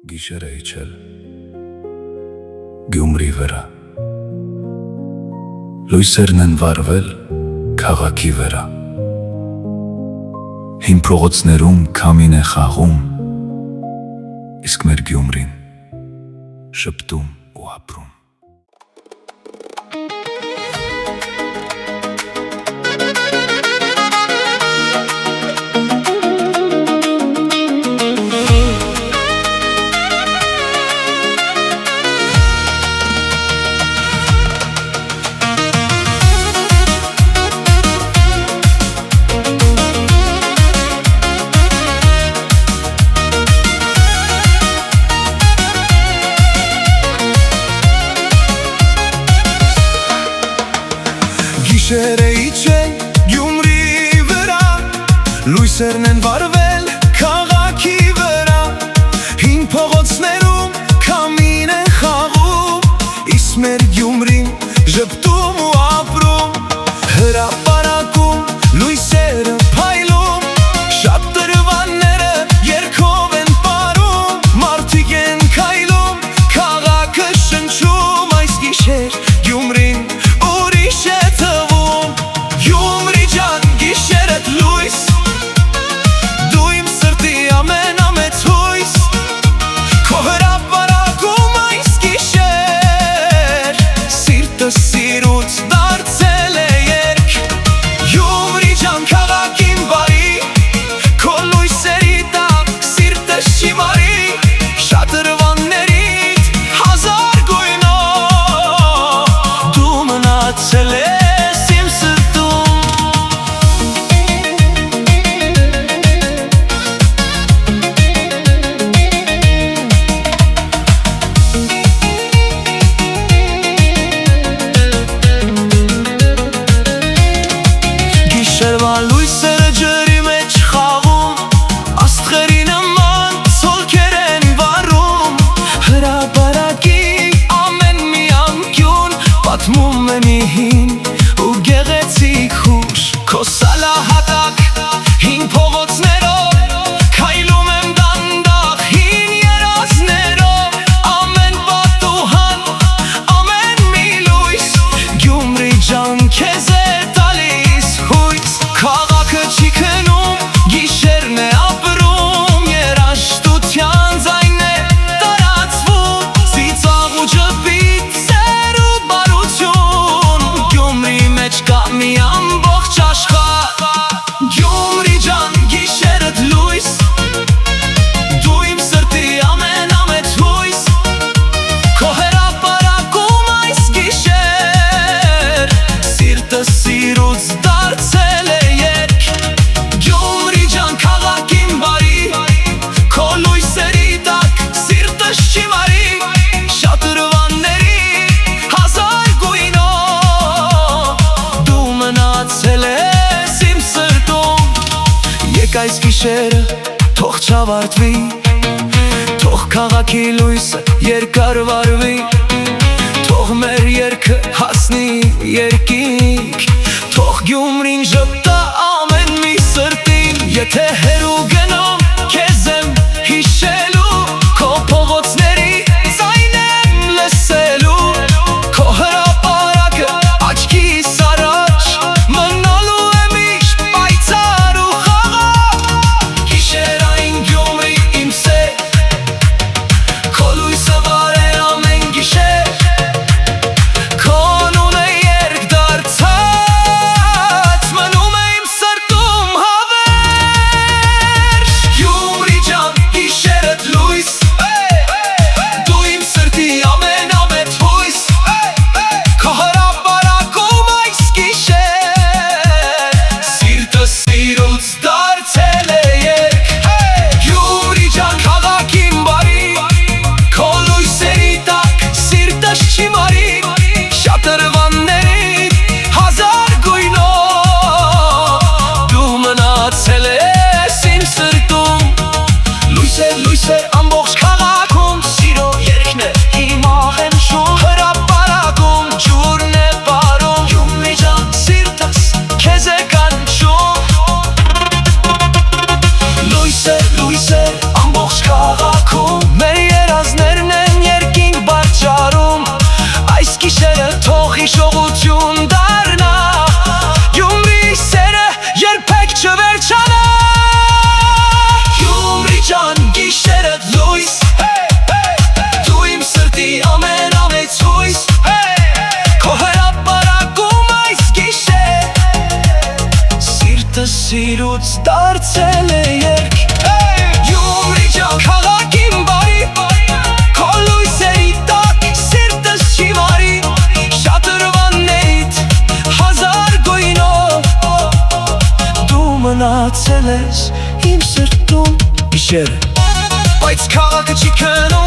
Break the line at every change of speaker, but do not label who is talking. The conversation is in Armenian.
Գիշեր է իջել Գյումրի վրա, լույսերն են վառվել քաղաքի վրա, հին փողոցներում քամին է խաղում, իսկ մեր Գյումրին շփտում ու ապրում։
Գիշեր է իջել Գյումրի վրա, լույսերն են վառվել քաղաքի վրա, հին փողոցներում քամին է խաղում, իսկ մեր Գյումրին ժպտում ու ապրում, հրապարակում լույսերը փայլում, շատ տրվանները երգով են պարում, մարդիկ են քայլում, քաղաքը շնչում, այս գիշեր Գյումրին ուրիշ է թվում։ Գյումրի ջան, գիշերդ լույս, դու իմ սրտի ամենամեծ հույս, քո հրապարակում այս գիշեր սիրտս սիրուց դարձել է երգ։ Գյումրի ջան, քաղաքին բարի, քո լույսերի տակ սիրտս չի մարի, շատ ռվաններիդ հազար գույնով դու մնացել ես իմ սրտում։ Գիշերվա լույսերը ջրի մեջ խաղում, աստղերի նման ցոլքեր են վառում, հրապարակի ամեն մի անկյուն պատմում է մի հին ու գեղեցիկ հուշ, քո սալահատակ հին փողոցներով քայլում եմ դանդաղ հին երազներով, ամեն պատուհան, ամեն մի լույս Գյումրի ջան քեզ է տալիս հույս, քաղաքը չի քնում, գիշերն է ապրում, երաժշտության ձայն է տարածվում, ծիծաղ ու ջպիտ, սեր ու բարություն, Գյումրի մեջ կա մի ամբողջ աշխարհ։ Գյումրի ջան, գիշերդ լույս, դու իմ սրտի ամենամեծ հույս, քո հրապարակում այս գիշեր սիրտս սիրուց դարձել է երգ։ Գյումրի ջան, քաղաքին բարի, քո լույսերի տակ սիրտս չի մարի, շատ ռվանների հազար գույնով դու մնացել ես իմ սրտում։ Եկ այս գիշերը թող չավարտվի, թող քաղաքի լույսը երկար վառվի, թող մեր երգը հասնի երկինք, թող Գյումրին ժպտա ամեն մի սրտին, եթե հեռու գնում քեզ եմ հիշելու, քո փողոցների ձայն եմ լսելու, քո հրապարակը աչքիս առաջ մնալու է միշտ պայծառ ու խաղաղ։ Գիշերային Գյումրի իմ սեր, քո լույսը վառ է ամեն գիշեր, քո անունը երգ դարձած մնում է իմ սրտում հավես։ աղջիկն